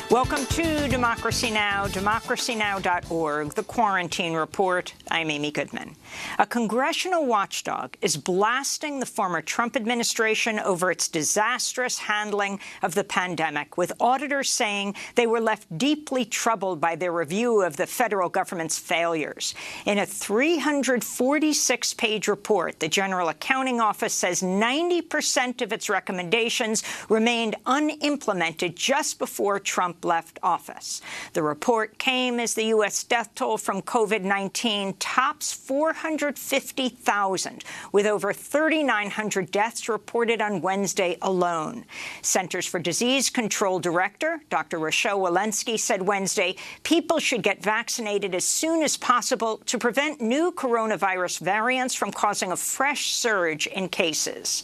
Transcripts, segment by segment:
Welcome to Democracy Now!, democracynow.org, The Quarantine Report. I'm Amy Goodman. A congressional watchdog is blasting the former Trump administration over its disastrous handling of the pandemic, with auditors saying they were left deeply troubled by their review of the federal government's failures. In a 346-page report, the General Accounting Office says 90% of its recommendations remained unimplemented just before Trump left office. The report came as the U.S. death toll from COVID-19 tops 450,000, with over 3,900 deaths reported on Wednesday alone. Centers for Disease Control Director Dr. Rochelle Walensky said Wednesday people should get vaccinated as soon as possible to prevent new coronavirus variants from causing a fresh surge in cases.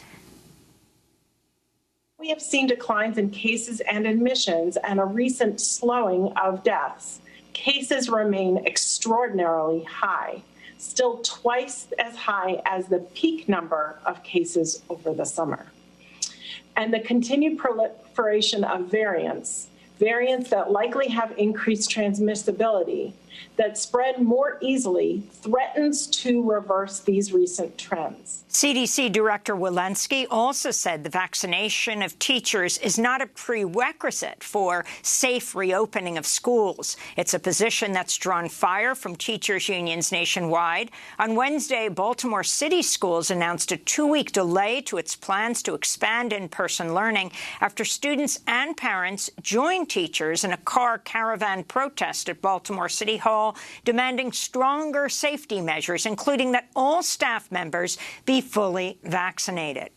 We have seen declines in cases and admissions and a recent slowing of deaths. Cases remain extraordinarily high, still twice as high as the peak number of cases over the summer. And the continued proliferation of variants that likely have increased transmissibility, that spread more easily, threatens to reverse these recent trends. CDC Director Walensky also said the vaccination of teachers is not a prerequisite for safe reopening of schools. It's a position that's drawn fire from teachers' unions nationwide. On Wednesday, Baltimore City Schools announced a 2-week delay to its plans to expand in-person learning after students and parents joined teachers in a car caravan protest at Baltimore City Hall, demanding stronger safety measures, including that all staff members be fully vaccinated.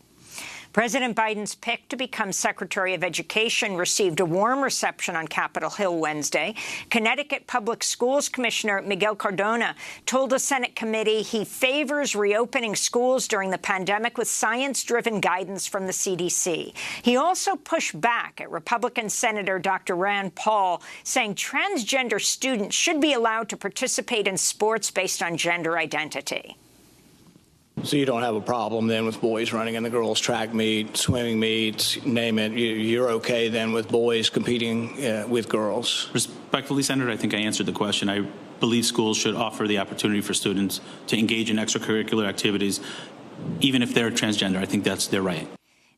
President Biden's pick to become Secretary of Education received a warm reception on Capitol Hill Wednesday. Connecticut Public Schools Commissioner Miguel Cardona told a Senate committee he favors reopening schools during the pandemic with science-driven guidance from the CDC. He also pushed back at Republican Senator Dr. Rand Paul, saying transgender students should be allowed to participate in sports based on gender identity. So you don't have a problem then with boys running in the girls' track meet, swimming meets, name it. You're okay then with boys competing with girls? Respectfully, Senator, I think I answered the question. I believe schools should offer the opportunity for students to engage in extracurricular activities, even if they're transgender. I think that's their right.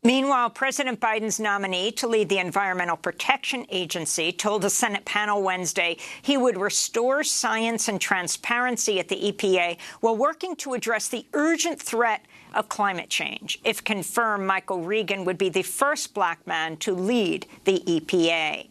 Meanwhile, President Biden's nominee to lead the Environmental Protection Agency told a Senate panel Wednesday he would restore science and transparency at the EPA while working to address the urgent threat of climate change. If confirmed, Michael Regan would be the first black man to lead the EPA.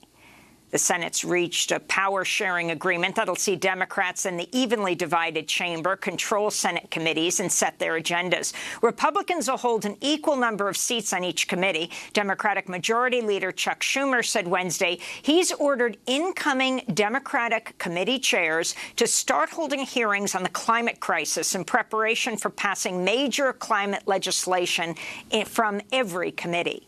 The Senate's reached a power-sharing agreement that'll see Democrats in the evenly divided chamber control Senate committees and set their agendas. Republicans will hold an equal number of seats on each committee. Democratic Majority Leader Chuck Schumer said Wednesday he's ordered incoming Democratic committee chairs to start holding hearings on the climate crisis in preparation for passing major climate legislation from every committee.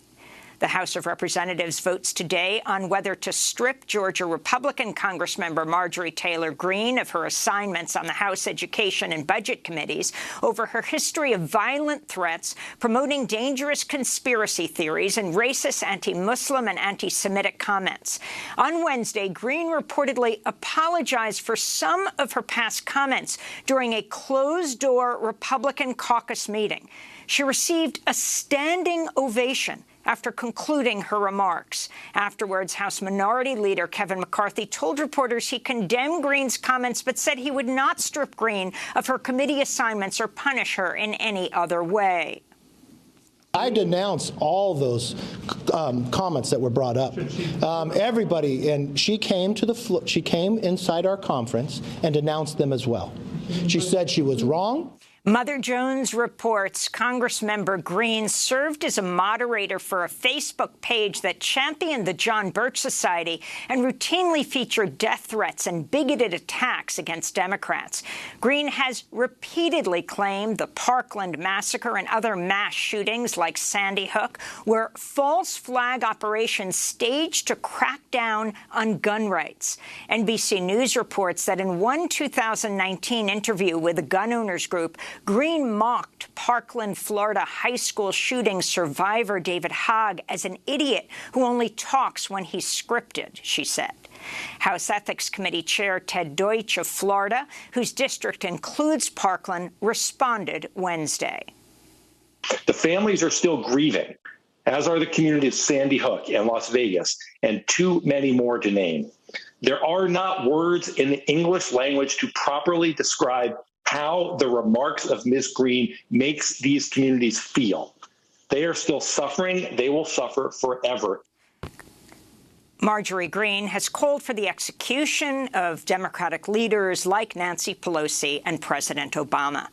The House of Representatives votes today on whether to strip Georgia Republican Congressmember Marjorie Taylor Greene of her assignments on the House Education and Budget Committees over her history of violent threats, promoting dangerous conspiracy theories, and racist anti-Muslim and anti-Semitic comments. On Wednesday, Greene reportedly apologized for some of her past comments during a closed-door Republican caucus meeting. She received a standing ovation after concluding her remarks. Afterwards, House Minority Leader Kevin McCarthy told reporters he condemned Greene's comments but said he would not strip Greene of her committee assignments or punish her in any other way. I denounce all those comments that were brought up. Everybody, and she came to she came inside our conference and denounced them as well. She said she was wrong. Mother Jones reports Congressmember Greene served as a moderator for a Facebook page that championed the John Birch Society and routinely featured death threats and bigoted attacks against Democrats. Greene has repeatedly claimed the Parkland massacre and other mass shootings like Sandy Hook were false flag operations staged to crack down on gun rights. NBC News reports that in one 2019 interview with a gun owners group, Green mocked Parkland, Florida high school shooting survivor David Hogg as an idiot who only talks when he's scripted, she said. House Ethics Committee Chair Ted Deutsch of Florida, whose district includes Parkland, responded Wednesday. The families are still grieving, as are the communities of Sandy Hook and Las Vegas, and too many more to name. There are not words in the English language to properly describe how the remarks of Ms. Green makes these communities feel. They are still suffering. They will suffer forever. Marjorie Greene has called for the execution of Democratic leaders like Nancy Pelosi and President Obama.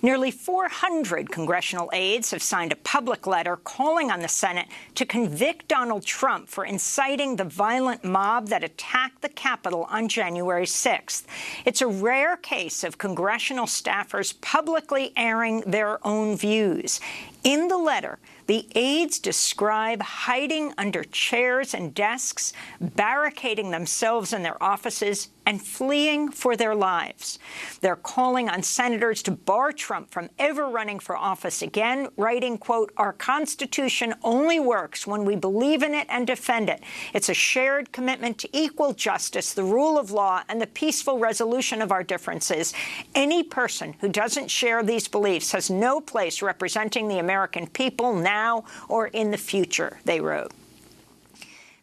Nearly 400 congressional aides have signed a public letter calling on the Senate to convict Donald Trump for inciting the violent mob that attacked the Capitol on January 6th. It's a rare case of congressional staffers publicly airing their own views. In the letter, the aides describe hiding under chairs and desks, barricading themselves in their offices, and fleeing for their lives. They're calling on senators to bar Trump from ever running for office again, writing, quote, "Our Constitution only works when we believe in it and defend it. It's a shared commitment to equal justice, the rule of law, and the peaceful resolution of our differences. Any person who doesn't share these beliefs has no place representing the American people now or in the future," they wrote.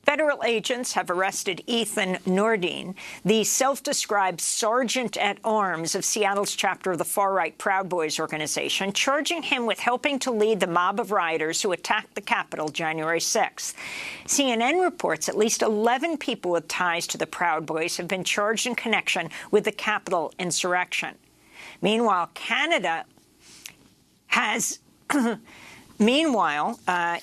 Federal agents have arrested Ethan Nordine, the self-described sergeant-at-arms of Seattle's chapter of the far-right Proud Boys organization, charging him with helping to lead the mob of rioters who attacked the Capitol January 6th. CNN reports at least 11 people with ties to the Proud Boys have been charged in connection with the Capitol insurrection. Meanwhile, Canada has...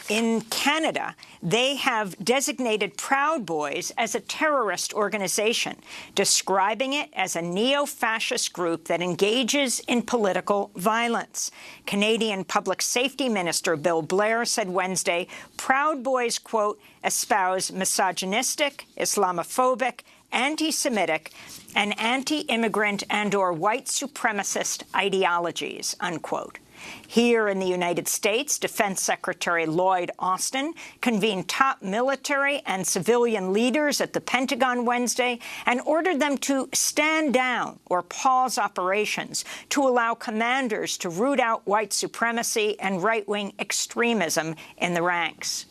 in Canada, they have designated Proud Boys as a terrorist organization, describing it as a neo-fascist group that engages in political violence. Canadian Public Safety Minister Bill Blair said Wednesday, Proud Boys, quote, espouse misogynistic, Islamophobic, anti-Semitic, and anti-immigrant and/or white supremacist ideologies, unquote. Here in the United States, Defense Secretary Lloyd Austin convened top military and civilian leaders at the Pentagon Wednesday and ordered them to stand down or pause operations to allow commanders to root out white supremacy and right-wing extremism in the ranks.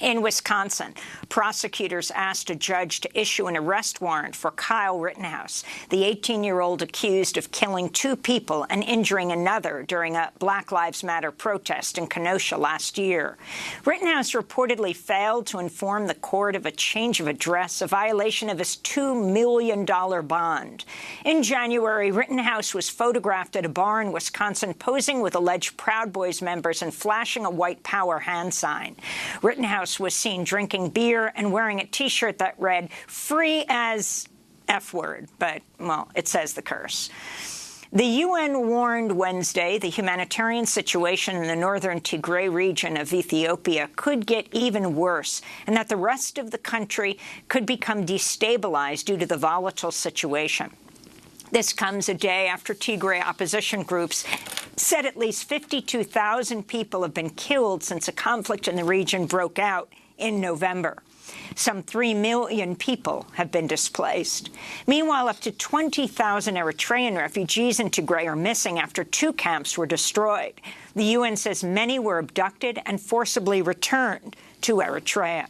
In Wisconsin, prosecutors asked a judge to issue an arrest warrant for Kyle Rittenhouse, the 18-year-old accused of killing 2 people and injuring another during a Black Lives Matter protest in Kenosha last year. Rittenhouse reportedly failed to inform the court of a change of address, a violation of his $2 million bond. In January, Rittenhouse was photographed at a bar in Wisconsin posing with alleged Proud Boys members and flashing a white power hand sign. Rittenhouse was seen drinking beer and wearing a T-shirt that read, free as F word, but, well, it says the curse. The UN warned Wednesday the humanitarian situation in the northern Tigray region of Ethiopia could get even worse and that the rest of the country could become destabilized due to the volatile situation. This comes a day after Tigray opposition groups said at least 52,000 people have been killed since a conflict in the region broke out in November. Some 3 million people have been displaced. Meanwhile, up to 20,000 Eritrean refugees in Tigray are missing after 2 camps were destroyed. The UN says many were abducted and forcibly returned to Eritrea.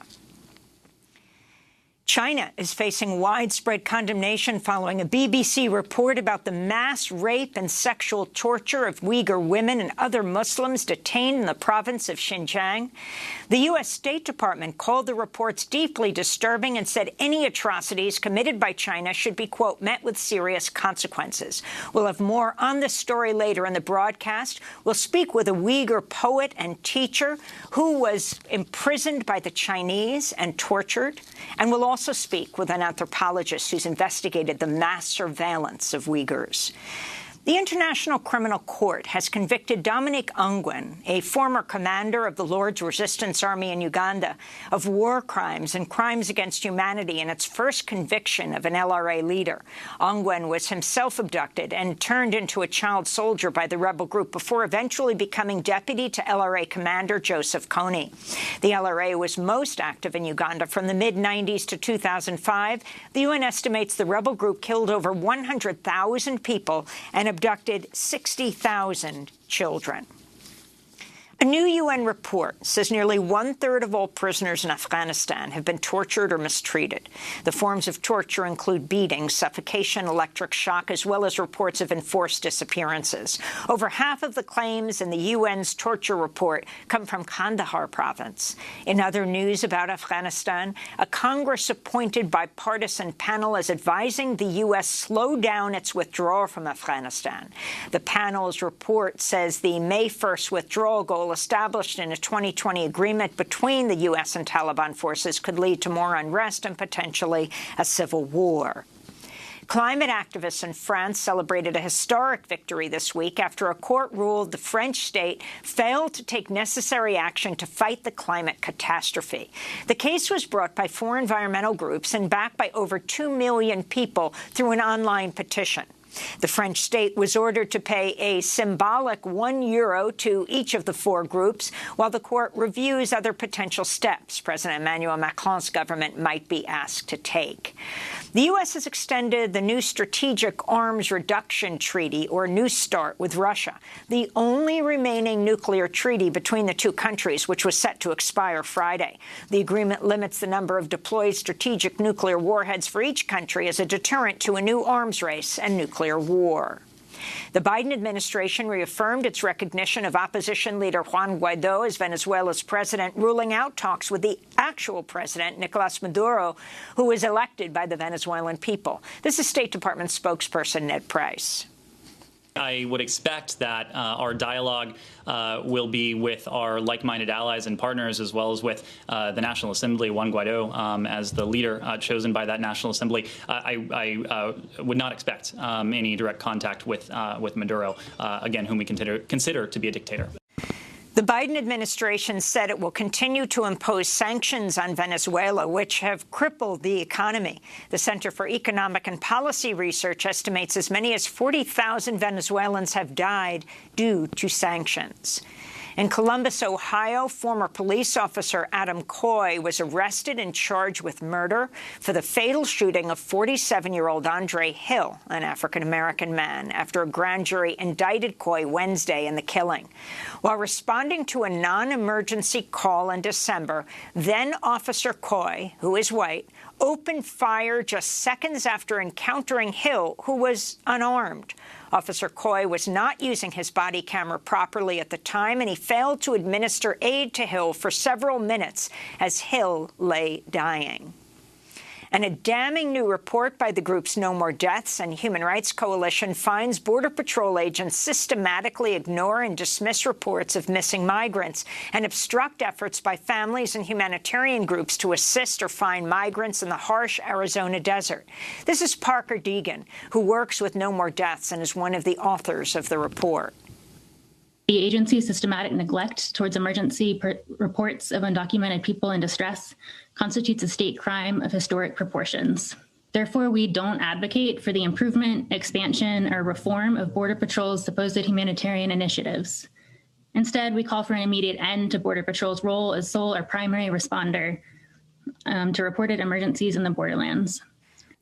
China is facing widespread condemnation following a BBC report about the mass rape and sexual torture of Uyghur women and other Muslims detained in the province of Xinjiang. The U.S. State Department called the reports deeply disturbing and said any atrocities committed by China should be, quote, met with serious consequences. We'll have more on this story later in the broadcast. We'll speak with a Uyghur poet and teacher who was imprisoned by the Chinese and tortured. And we'll also speak with an anthropologist who's investigated the mass surveillance of Uyghurs. The International Criminal Court has convicted Dominic Ongwen, a former commander of the Lord's Resistance Army in Uganda, of war crimes and crimes against humanity in its first conviction of an LRA leader. Ongwen was himself abducted and turned into a child soldier by the rebel group before eventually becoming deputy to LRA commander Joseph Kony. The LRA was most active in Uganda from the mid-90s to 2005. The UN estimates the rebel group killed over 100,000 people and abducted 60,000 children. A new UN report says nearly one-third of all prisoners in Afghanistan have been tortured or mistreated. The forms of torture include beating, suffocation, electric shock, as well as reports of enforced disappearances. Over half of the claims in the UN's torture report come from Kandahar province. In other news about Afghanistan, a Congress-appointed bipartisan panel is advising the U.S. slow down its withdrawal from Afghanistan. The panel's report says the May 1st withdrawal goal established in a 2020 agreement between the U.S. and Taliban forces could lead to more unrest and potentially a civil war. Climate activists in France celebrated a historic victory this week after a court ruled the French state failed to take necessary action to fight the climate catastrophe. The case was brought by 4 environmental groups and backed by over 2 million people through an online petition. The French state was ordered to pay a symbolic €1 to each of the 4 groups, while the court reviews other potential steps President Emmanuel Macron's government might be asked to take. The U.S. has extended the new Strategic Arms Reduction Treaty, or New START, with Russia, the only remaining nuclear treaty between the two countries, which was set to expire Friday. The agreement limits the number of deployed strategic nuclear warheads for each country as a deterrent to a new arms race and nuclear war. The Biden administration reaffirmed its recognition of opposition leader Juan Guaido as Venezuela's president, ruling out talks with the actual president, Nicolas Maduro, who was elected by the Venezuelan people. This is State Department spokesperson Ned Price. I would expect that our dialogue will be with our like-minded allies and partners, as well as with the National Assembly, Juan Guaido, as the leader chosen by that National Assembly. I would not expect any direct contact with Maduro, again, whom we consider to be a dictator. The Biden administration said it will continue to impose sanctions on Venezuela, which have crippled the economy. The Center for Economic and Policy Research estimates as many as 40,000 Venezuelans have died due to sanctions. In Columbus, Ohio, former police officer Adam Coy was arrested and charged with murder for the fatal shooting of 47-year-old Andre Hill, an African-American man, after a grand jury indicted Coy Wednesday in the killing. While responding to a non-emergency call in December, then-Officer Coy, who is white, opened fire just seconds after encountering Hill, who was unarmed. Officer Coy was not using his body camera properly at the time, and he failed to administer aid to Hill for several minutes as Hill lay dying. And a damning new report by the groups No More Deaths and Human Rights Coalition finds Border Patrol agents systematically ignore and dismiss reports of missing migrants and obstruct efforts by families and humanitarian groups to assist or find migrants in the harsh Arizona desert. This is Parker Deegan, who works with No More Deaths and is one of the authors of the report. The agency's systematic neglect towards emergency reports of undocumented people in distress constitutes a state crime of historic proportions. Therefore, we don't advocate for the improvement, expansion, or reform of Border Patrol's supposed humanitarian initiatives. Instead, we call for an immediate end to Border Patrol's role as sole or primary responder to reported emergencies in the borderlands.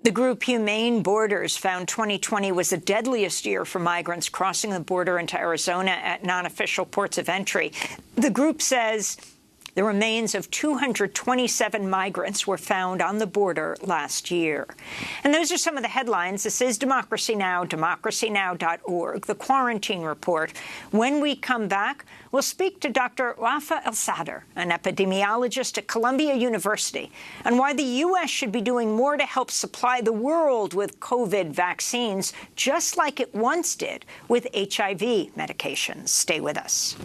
The group Humane Borders found 2020 was the deadliest year for migrants crossing the border into Arizona at non-official ports of entry. The group says the remains of 227 migrants were found on the border last year. And those are some of the headlines. This is Democracy Now!, democracynow.org, the Quarantine Report. When we come back, we'll speak to Dr. Wafa El-Sadr, an epidemiologist at Columbia University, on why the U.S. should be doing more to help supply the world with COVID vaccines, just like it once did with HIV medications. Stay with us.